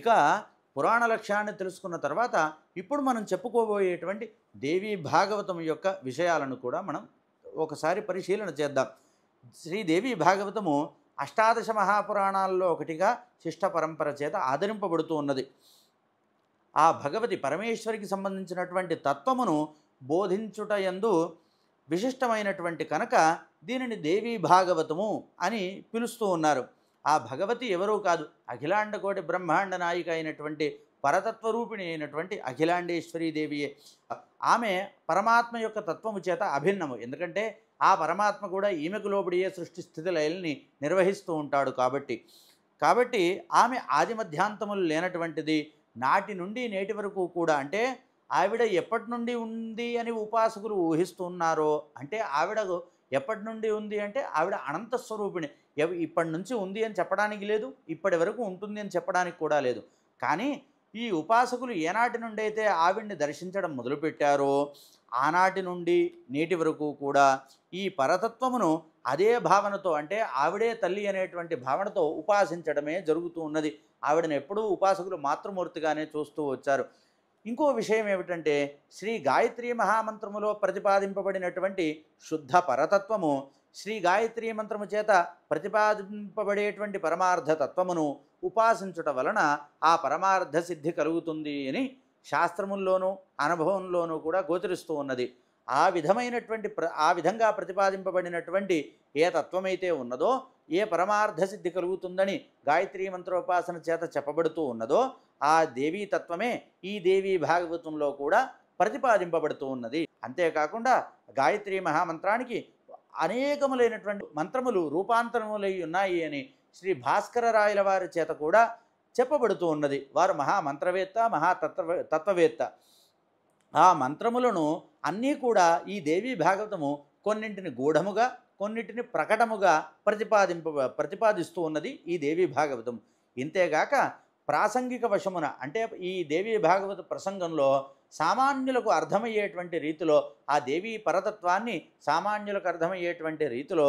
ఇక పురాణ లక్ష్యాన్ని తెలుసుకున్న తర్వాత ఇప్పుడు మనం చెప్పుకోబోయేటువంటి దేవీ భాగవతం యొక్క విషయాలను కూడా మనం ఒకసారి పరిశీలన చేద్దాం. శ్రీదేవి భాగవతము అష్టాదశ మహాపురాణాల్లో ఒకటిగా శిష్ట పరంపర చేత ఆదరింపబడుతూ ఉన్నది. ఆ భగవతి పరమేశ్వరికి సంబంధించినటువంటి తత్వమును బోధించుట యందు విశిష్టమైనటువంటి కనుక దీనిని దేవీ భాగవతము అని పిలుస్తూ ఉన్నారు. ఆ భగవతి ఎవరూ కాదు, అఖిలాండకోటి బ్రహ్మాండ నాయిక అయినటువంటి పరతత్వరూపిణి అయినటువంటి అఖిలాండేశ్వరీ దేవియే. ఆమె పరమాత్మ యొక్క తత్వము చేత అభిన్నము. ఎందుకంటే ఆ పరమాత్మ కూడా ఈమెకు లోబడియే సృష్టి స్థితి లయల్ని నిర్వహిస్తూ ఉంటాడు. కాబట్టి ఆమె ఆది మధ్యాంతములు లేనటువంటిది. నాటి నుండి నేటి వరకు కూడా, అంటే ఆవిడ ఎప్పటి నుండి ఉంది అని ఉపాసకులు ఊహిస్తున్నారో, అంటే ఆవిడ ఎప్పటి నుండి ఉంది అంటే ఆవిడ అనంత స్వరూపిణి. ఇప్పటి నుంచి ఉంది అని చెప్పడానికి లేదు, ఇప్పటి వరకు ఉంటుంది అని చెప్పడానికి కూడా లేదు. కానీ ఈ ఉపాసకులు ఏనాటి నుండి అయితే ఆవిడ్ని దర్శించడం మొదలుపెట్టారో ఆనాటి నుండి నేటి వరకు కూడా ఈ పరతత్వమును అదే భావనతో, అంటే ఆవిడే తల్లి అనేటువంటి భావనతో ఉపాసించడమే జరుగుతూ ఉన్నది. ఆవిడను ఎప్పుడూ ఉపాసకులు మాతృమూర్తిగానే చూస్తూ వచ్చారు. ఇంకో విషయం ఏమిటంటే, శ్రీ గాయత్రీ మహామంత్రములో ప్రతిపాదింపబడినటువంటి శుద్ధ పరతత్వము శ్రీ గాయత్రీ మంత్రము చేత ప్రతిపాదింపబడేటువంటి పరమార్థ తత్వమును ఉపాసించుట వలన ఆ పరమార్థ సిద్ధి కలుగుతుంది అని శాస్త్రముల్లోనూ అనుభవంలోనూ కూడా గోచరిస్తూ ఉన్నది. ఆ విధంగా ప్రతిపాదింపబడినటువంటి ఏ తత్వమైతే ఉన్నదో, ఏ పరమార్థ సిద్ధి కలుగుతుందని గాయత్రీ మంత్రోపాసన చేత చెప్పబడుతూ ఉన్నదో, ఆ దేవీ తత్వమే ఈ దేవీ భాగవతంలో కూడా ప్రతిపాదింపబడుతూ ఉన్నది. అంతేకాకుండా గాయత్రీ మహామంత్రానికి అనేకములైనటువంటి మంత్రములు రూపాంతరములై ఉన్నాయి అని శ్రీ భాస్కర రాయల వారి చేత కూడా చెప్పబడుతూ ఉన్నది. వారు మహామంత్రవేత్త, తత్వవేత్త. ఆ మంత్రములను అన్నీ కూడా ఈ దేవీ భాగవతము కొన్నింటిని గూఢముగా, కొన్నింటిని ప్రకటముగా ప్రతిపాదిస్తూ ఉన్నది ఈ దేవీ భాగవతం. ఇంతేగాక ప్రాసంగిక వశమున, అంటే ఈ దేవీ భాగవత ప్రసంగంలో సామాన్యులకు అర్థమయ్యేటువంటి రీతిలో ఆ దేవీ పరతత్వాన్ని సామాన్యులకు అర్థమయ్యేటువంటి రీతిలో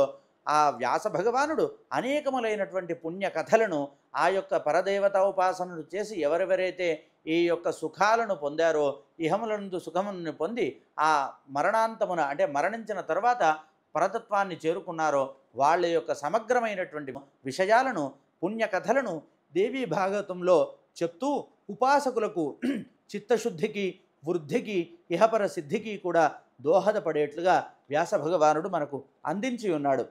ఆ వ్యాస భగవానుడు అనేకములైనటువంటి పుణ్య కథలను, ఆ యొక్క పరదేవత ఉపాసనలు చేసి ఎవరెవరైతే ఈ యొక్క సుఖాలను పొందారో, ఇహములందు సుఖమును పొంది ఆ మరణాంతమున, అంటే మరణించిన తర్వాత పరతత్వాన్ని చేరుకున్నారో వాళ్ళ యొక్క సమగ్రమైనటువంటి విషయాలను, పుణ్యకథలను దేవీ భాగవతంలో చెప్తూ ఉపాసకులకు చిత్తశుద్ధికి, వృద్ధికి, ఇహపర సిద్ధికి కూడా దోహదపడేట్లుగా వ్యాస భగవానుడు మనకు అందించి ఉన్నాడు.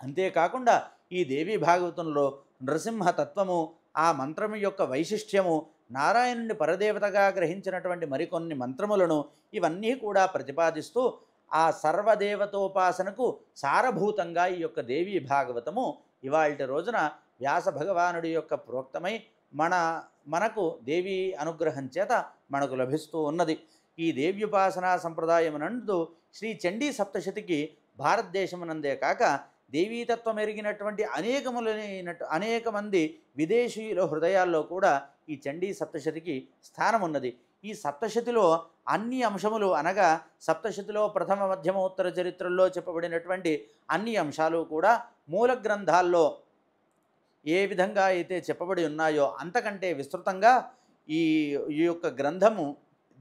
అంతేకాకుండా ఈ దేవీ భాగవతంలో నృసింహ తత్వము, ఆ మంత్రము యొక్క వైశిష్ట్యము, నారాయణుని పరదేవతగా గ్రహించినటువంటి మరికొన్ని మంత్రములను ఇవన్నీ కూడా ప్రతిపాదిస్తూ ఆ సర్వదేవతోపాసనకు సారభూతంగా ఈ యొక్క దేవీ భాగవతము ఇవాల్టి రోజున వ్యాస భగవానుడి యొక్క ప్రోక్తమై మనకు దేవీ అనుగ్రహం చేత మనకు లభిస్తూ ఉన్నది. ఈ దేవ్యుపాసనా సంప్రదాయమునందు శ్రీ చండీ సప్తశతికి భారతదేశమునందే కాక దేవీతత్వం ఎరిగినటువంటి అనేక మంది విదేశీయుల హృదయాల్లో కూడా ఈ చండీ సప్తశతికి స్థానం ఉన్నది. ఈ సప్తశతిలో అన్ని అంశములు, అనగా సప్తశతిలో ప్రథమ మధ్యమ ఉత్తర చరిత్రల్లో చెప్పబడినటువంటి అన్ని అంశాలు కూడా మూల గ్రంథాల్లో ఏ విధంగా అయితే చెప్పబడి ఉన్నాయో అంతకంటే విస్తృతంగా ఈ యొక్క గ్రంథము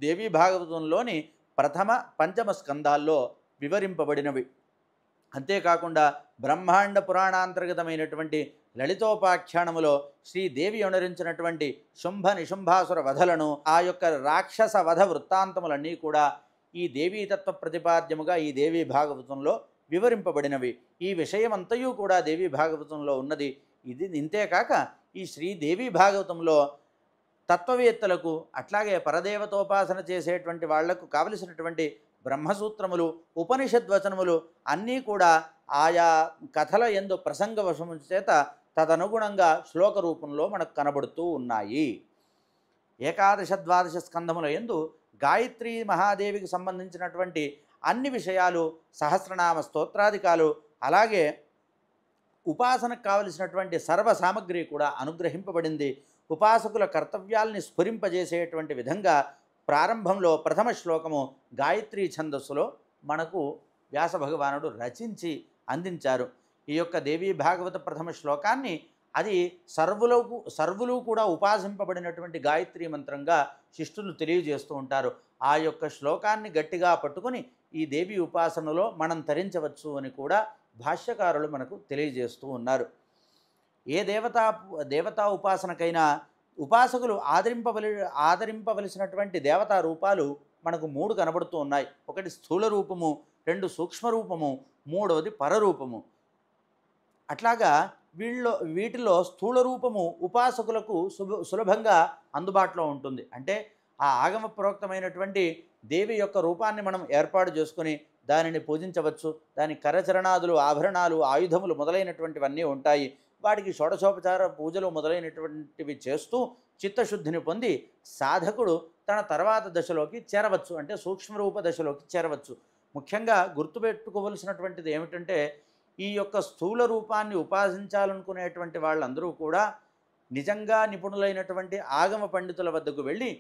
దేవీ భాగవతంలోని ప్రథమ పంచమ స్కందాల్లో వివరింపబడినవి. అంతేకాకుండా బ్రహ్మాండ పురాణాంతర్గతమైనటువంటి లలితోపాఖ్యానములో శ్రీదేవి అనురించినటువంటి శుంభ నిశుంభాసుర వధలను, ఆ యొక్క రాక్షస వధ వృత్తాంతములన్నీ కూడా ఈ దేవీతత్వ ప్రతిపాద్యముగా ఈ దేవీ భాగవతంలో వివరింపబడినవి. ఈ విషయమంతయు కూడా దేవీ భాగవతంలో ఉన్నది. ఇంతేకాక ఈ శ్రీదేవి భాగవతంలో తత్వవేత్తలకు, అట్లాగే పరదేవతోపాసన చేసేటువంటి వాళ్లకు కావలసినటువంటి బ్రహ్మసూత్రములు, ఉపనిషద్వచనములు అన్నీ కూడా ఆయా కథల యందు ప్రసంగ వశము చేత తదనుగుణంగా శ్లోక రూపంలో మనకు కనబడుతూ ఉన్నాయి. ఏకాదశ ద్వాదశ స్కంధముల యందు గాయత్రీ మహాదేవికి సంబంధించినటువంటి అన్ని విషయాలు, సహస్రనామ స్తోత్రాధికాలు, అలాగే ఉపాసనకు కావలసినటువంటి సర్వ సామగ్రి కూడా అనుగ్రహింపబడింది. ఉపాసకుల కర్తవ్యాల్ని స్ఫురింపజేసేటువంటి విధంగా ప్రారంభంలో ప్రథమ శ్లోకము గాయత్రీ ఛందస్సులో మనకు వ్యాస భగవానుడు రచించి అందించారు. ఈ యొక్క దేవీ భాగవత ప్రథమ శ్లోకాన్ని అది సర్వులు కూడా ఉపాసింపబడినటువంటి గాయత్రి మంత్రంగా శిష్టులు తెలియజేస్తూ ఉంటారు. ఆ యొక్క శ్లోకాన్ని గట్టిగా పట్టుకొని ఈ దేవి ఉపాసనలో మనం తరించవచ్చు అని కూడా భాష్యకారులు మనకు తెలియజేస్తూ ఉన్నారు. ఏ దేవతా ఉపాసనకైనా ఉపాసకులు ఆదరింపవలసినటువంటి దేవతా రూపాలు మనకు 3 కనబడుతూ ఉన్నాయి. ఒకటి స్థూల రూపము, 2 సూక్ష్మ రూపము, 3వది పరరూపము. అట్లాగా వీటిలో స్థూల రూపము ఉపాసకులకు సులభంగా అందుబాటులో ఉంటుంది. అంటే ఆ ఆగమ ప్రోక్తమైనటువంటి దేవి యొక్క రూపాన్ని మనం ఏర్పాటు చేసుకొని దానిని పూజించవచ్చు. దాని కరచరణాదులు, ఆభరణాలు, ఆయుధములు మొదలైనటువంటివన్నీ ఉంటాయి. వాటికి షోడశోపచార పూజలు మొదలైనటువంటివి చేస్తూ చిత్తశుద్ధిని పొంది సాధకుడు తన తర్వాత దశలోకి చేరవచ్చు. అంటే సూక్ష్మరూప దశలోకి చేరవచ్చు. ముఖ్యంగా గుర్తుపెట్టుకోవలసినటువంటిది ఏమిటంటే, ఈ యొక్క స్థూల రూపాన్ని ఉపాసించాలనుకునేటువంటి వాళ్ళందరూ కూడా నిజంగా నిపుణులైనటువంటి ఆగమ పండితుల వద్దకు వెళ్ళి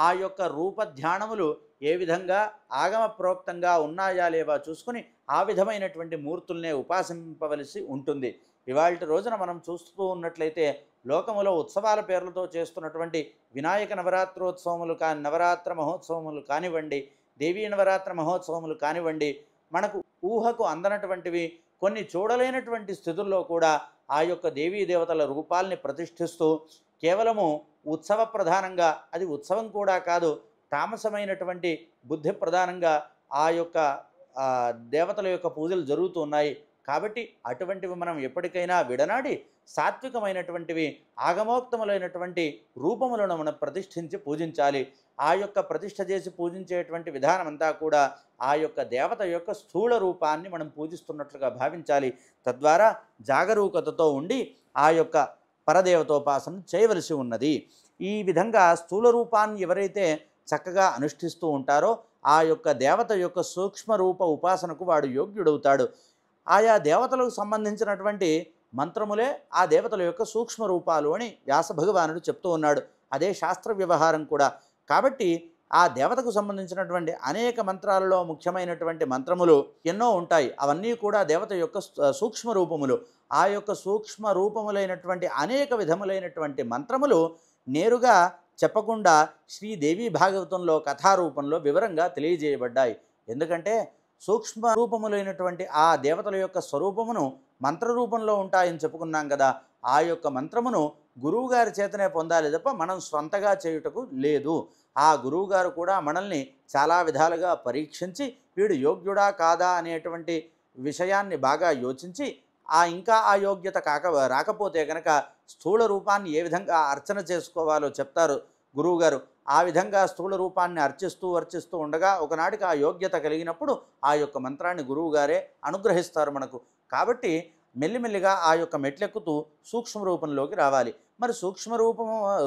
ఆ యొక్క రూప ధ్యానములు ఏ విధంగా ఆగమ ప్రోక్తంగా ఉన్నాయా లేవా చూసుకుని ఆ విధమైనటువంటి మూర్తుల్నే ఉపాసింపవలసి ఉంటుంది. ఇవాళ రోజున మనం చూస్తూ ఉన్నట్లయితే లోకములో ఉత్సవాల పేర్లతో చేస్తున్నటువంటి వినాయక నవరాత్రోత్సవములు నవరాత్ర మహోత్సవములు కానివ్వండి, దేవీ నవరాత్ర మహోత్సవములు కానివ్వండి, మనకు ఊహకు అందనటువంటివి, కొన్ని చూడలేనటువంటి స్థితుల్లో కూడా ఆ యొక్క దేవీ దేవతల రూపాల్ని ప్రతిష్ఠిస్తూ కేవలము ఉత్సవ ప్రధానంగా, అది ఉత్సవం కూడా కాదు, తామసమైనటువంటి బుద్ధి ప్రధానంగా ఆ యొక్క దేవతల యొక్క పూజలు జరుగుతూ ఉన్నాయి. కాబట్టి అటువంటివి మనం ఎప్పటికైనా విడనాడి సాత్వికమైనటువంటివి, ఆగమోక్తములైనటువంటి రూపములను మనం ప్రతిష్ఠించి పూజించాలి. ఆ యొక్క ప్రతిష్ఠ చేసి పూజించేటువంటి విధానం అంతా కూడా ఆ యొక్క దేవత యొక్క స్థూల రూపాన్ని మనం పూజిస్తున్నట్లుగా భావించాలి. తద్వారా జాగరూకతతో ఉండి ఆ యొక్క పరదేవతోపాసన చేయవలసి ఉన్నది. ఈ విధంగా స్థూల రూపాన్ని ఎవరైతే చక్కగా అనుష్ఠిస్తూ ఉంటారో ఆ యొక్క దేవత యొక్క సూక్ష్మ రూప ఉపాసనకు వాడు యోగ్యుడవుతాడు. ఆయా దేవతలకు సంబంధించినటువంటి మంత్రములే ఆ దేవతల యొక్క సూక్ష్మ రూపాలు అని వ్యాస భగవానుడు చెప్తూ ఉన్నాడు. అదే శాస్త్ర వ్యవహారం కూడా. కాబట్టి ఆ దేవతకు సంబంధించినటువంటి అనేక మంత్రాలలో ముఖ్యమైనటువంటి మంత్రములు ఎన్నో ఉంటాయి. అవన్నీ కూడా దేవత యొక్క సూక్ష్మ రూపములు. ఆ యొక్క సూక్ష్మ రూపములైనటువంటి అనేక విధములైనటువంటి మంత్రములు నేరుగా చెప్పకుండా శ్రీదేవి భాగవతంలో కథారూపంలో వివరంగా తెలియజేయబడ్డాయి. ఎందుకంటే సూక్ష్మ రూపములైనటువంటి ఆ దేవతల యొక్క స్వరూపమును మంత్రరూపంలో ఉంటాయని చెప్పుకున్నాం కదా. ఆ యొక్క మంత్రమును గురువుగారి చేతనే పొందాలి తప్ప మనం స్వంతగా చేయుటకు లేదు. ఆ గురువుగారు కూడా మనల్ని చాలా విధాలుగా పరీక్షించి వీడు యోగ్యుడా కాదా అనేటువంటి విషయాన్ని బాగా యోచించి ఇంకా ఆ యోగ్యత రాకపోతే కనుక స్థూల రూపాన్ని ఏ విధంగా అర్చన చేసుకోవాలో చెప్తారు గురువుగారు. ఆ విధంగా స్థూల రూపాన్ని అర్చిస్తూ ఉండగా ఒకనాటికి ఆ యోగ్యత కలిగినప్పుడు ఆ యొక్క మంత్రాన్ని గురువుగారే అనుగ్రహిస్తారు మనకు. కాబట్టి మెల్లిమెల్లిగా ఆ యొక్క మెట్లెక్కుతూ సూక్ష్మ రూపంలోకి రావాలి. మరి సూక్ష్మ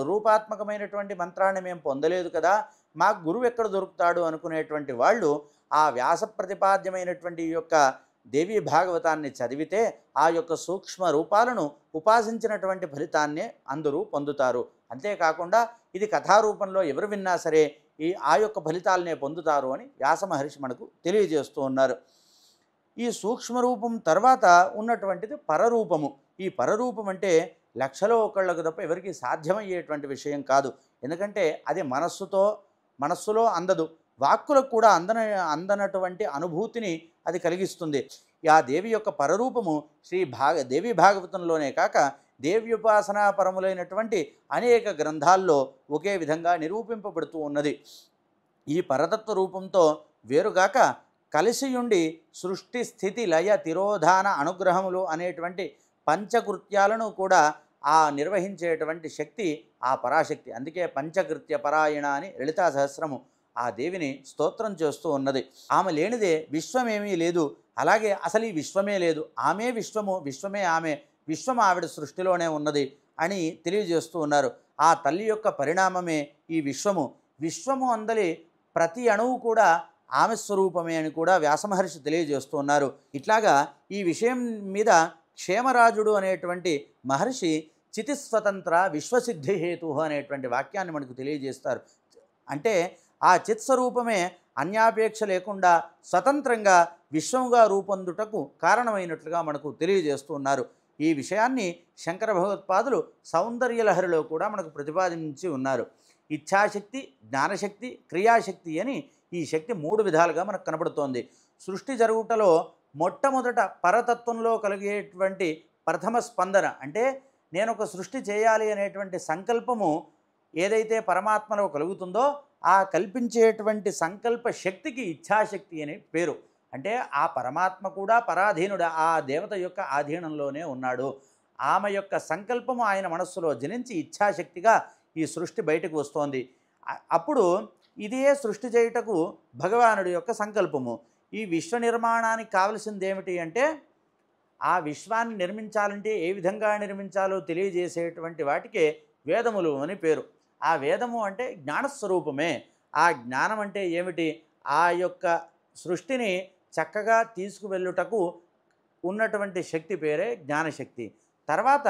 రూపాత్మకమైనటువంటి మంత్రాన్ని మేము పొందలేదు కదా, మాకు గురువు ఎక్కడ దొరుకుతాడు అనుకునేటువంటి వాళ్ళు ఆ వ్యాస ప్రతిపాద్యమైనటువంటి యొక్క దేవీ భాగవతాన్ని చదివితే ఆ యొక్క సూక్ష్మ రూపాలను ఉపాసించినటువంటి ఫలితాన్నే అందరూ పొందుతారు. అంతేకాకుండా ఇది కథారూపంలో ఎవరు విన్నా సరే ఆ యొక్క ఫలితాలనే పొందుతారు అని వ్యాస మహర్షి మనకు తెలియజేస్తూ ఉన్నారు. ఈ సూక్ష్మరూపం తర్వాత ఉన్నటువంటిది పరరూపము. ఈ పరరూపం అంటే లక్షలో ఒకళ్ళకు తప్ప ఎవరికి సాధ్యమయ్యేటువంటి విషయం కాదు. ఎందుకంటే అది మనస్సులో అందదు, వాక్కులకు కూడా అందనటువంటి అనుభూతిని అది కలిగిస్తుంది. ఆ దేవి యొక్క పరరూపము దేవి భాగవతంలోనే కాక దేవ్యుపాసనా పరములైనటువంటి అనేక గ్రంథాల్లో ఒకే విధంగా నిరూపింపబడుతూ ఉన్నది. ఈ పరతత్వ రూపంతో వేరుగాక కలిసియుండి సృష్టి స్థితి లయ తిరోధాన అనుగ్రహములు అనేటువంటి పంచకృత్యాలను కూడా నిర్వహించేటువంటి శక్తి ఆ పరాశక్తి. అందుకే పంచకృత్య పరాయణ అని లలితా సహస్రము ఆ దేవిని స్తోత్రం చేస్తూ ఉన్నది. ఆమె లేనిదే విశ్వమేమీ లేదు, అలాగే అసలు ఈ విశ్వమే లేదు, ఆమె విశ్వము, విశ్వమే ఆమె, విశ్వం ఆవిడ సృష్టిలోనే ఉన్నది అని తెలియజేస్తూ ఉన్నారు. ఆ తల్లి యొక్క పరిణామమే ఈ విశ్వము అందలి ప్రతి అణువు కూడా ఆమె స్వరూపమే అని కూడా వ్యాసమహర్షి తెలియజేస్తూ ఉన్నారు. ఇట్లాగా ఈ విషయం మీద క్షేమరాజుడు అనేటువంటి మహర్షి చితిస్వతంత్ర విశ్వసిద్ధి హేతు అనేటువంటి వాక్యాన్ని మనకు తెలియజేస్తారు. అంటే ఆ చిత్స్వరూపమే అన్యాపేక్ష లేకుండా స్వతంత్రంగా విశ్వముగా రూపొందుటకు కారణమైనట్లుగా మనకు తెలియజేస్తూ ఉన్నారు. ఈ విషయాన్ని శంకర భగవత్పాదులు సౌందర్యలహరిలో కూడా మనకు ప్రతిపాదించి ఉన్నారు. ఇచ్ఛాశక్తి, జ్ఞానశక్తి, క్రియాశక్తి అని ఈ శక్తి 3 విధాలుగా మనకు కనబడుతోంది. సృష్టి జరుగుటలో మొట్టమొదట పరతత్వంలో కలిగేటువంటి ప్రథమ స్పందన అంటే నేను ఒక సృష్టి చేయాలి అనేటువంటి సంకల్పము ఏదైతే పరమాత్మలో కలుగుతుందో ఆ కల్పించేటువంటి సంకల్ప శక్తికి ఇచ్ఛాశక్తి అనే పేరు. అంటే ఆ పరమాత్మ కూడా పరాధీనుడు, ఆ దేవత యొక్క ఆధీనంలోనే ఉన్నాడు. ఆమె యొక్క సంకల్పము ఆయన మనస్సులో జనించి ఇచ్ఛాశక్తిగా ఈ సృష్టి బయటకు వస్తోంది. అప్పుడు ఇదే సృష్టి చేయుటకు భగవానుడి యొక్క సంకల్పము. ఈ విశ్వ నిర్మాణానికి కావలసింది ఏమిటి అంటే ఆ విశ్వాన్ని నిర్మించాలంటే ఏ విధంగా నిర్మించాలో తెలియజేసేటువంటి వాటికే వేదములు అని పేరు. ఆ వేదము అంటే జ్ఞానస్వరూపమే. ఆ జ్ఞానం అంటే ఏమిటి? ఆ యొక్క సృష్టిని చక్కగా తీసుకువెళ్ళుటకు ఉన్నటువంటి శక్తి పేరే జ్ఞానశక్తి. తర్వాత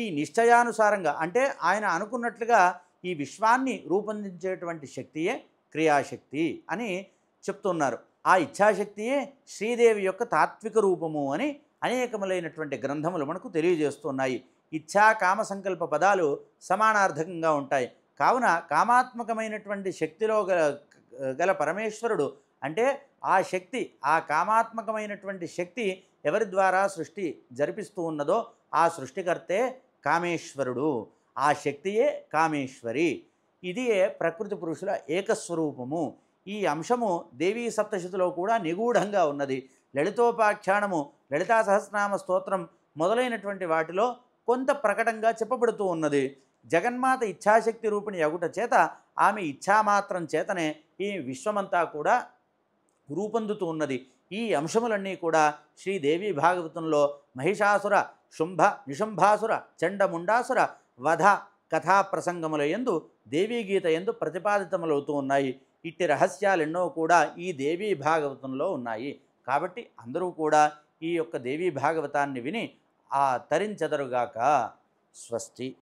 ఈ నిశ్చయానుసారంగా అంటే ఆయన అనుకున్నట్లుగా ఈ విశ్వాన్ని రూపొందించేటువంటి శక్తియే క్రియాశక్తి అని చెప్తున్నారు. ఆ ఇచ్ఛాశక్తియే శ్రీదేవి యొక్క తాత్విక రూపము అని అనేకములైనటువంటి గ్రంథములు మనకు తెలియజేస్తున్నాయి. ఇచ్ఛా కామ సంకల్ప పదాలు సమానార్థకంగా ఉంటాయి. కావున కామాత్మకమైనటువంటి శక్తిలో గల పరమేశ్వరుడు అంటే ఆ శక్తి, ఆ కామాత్మకమైనటువంటి శక్తి ఎవరి ద్వారా సృష్టి జరిపిస్తూ ఉన్నదో ఆ సృష్టికర్తే కామేశ్వరుడు. ఆ శక్తియే కామేశ్వరి. ఇదియే ప్రకృతి పురుషుల ఏకస్వరూపము. ఈ అంశము దేవీ సప్తశతిలో కూడా నిగూఢంగా ఉన్నది. లలితోపాఖ్యానము, లలితా సహస్రనామ స్తోత్రం మొదలైనటువంటి వాటిలో కొంత ప్రకటంగా చెప్పబడుతూ ఉన్నది. జగన్మాత ఇచ్ఛాశక్తి రూపిణి అగుట చేత ఆమె ఇచ్ఛామాత్రం చేతనే ఈ విశ్వమంతా కూడా రూపొందుతూ ఉన్నది. ఈ అంశములన్నీ కూడా శ్రీదేవి భాగవతంలో మహిషాసుర, శుంభ, నిశుంభాసుర, చండముండాసుర వధ కథా ప్రసంగముల యందు దేవీ గీత యందు ప్రతిపాదితములవుతూ ఉన్నాయి. ఇట్టి రహస్యాలెన్నో కూడా ఈ దేవీ భాగవతంలో ఉన్నాయి. కాబట్టి అందరూ కూడా ఈ యొక్క దేవీ భాగవతాన్ని విని తరించెదరుగాక. స్వస్తి.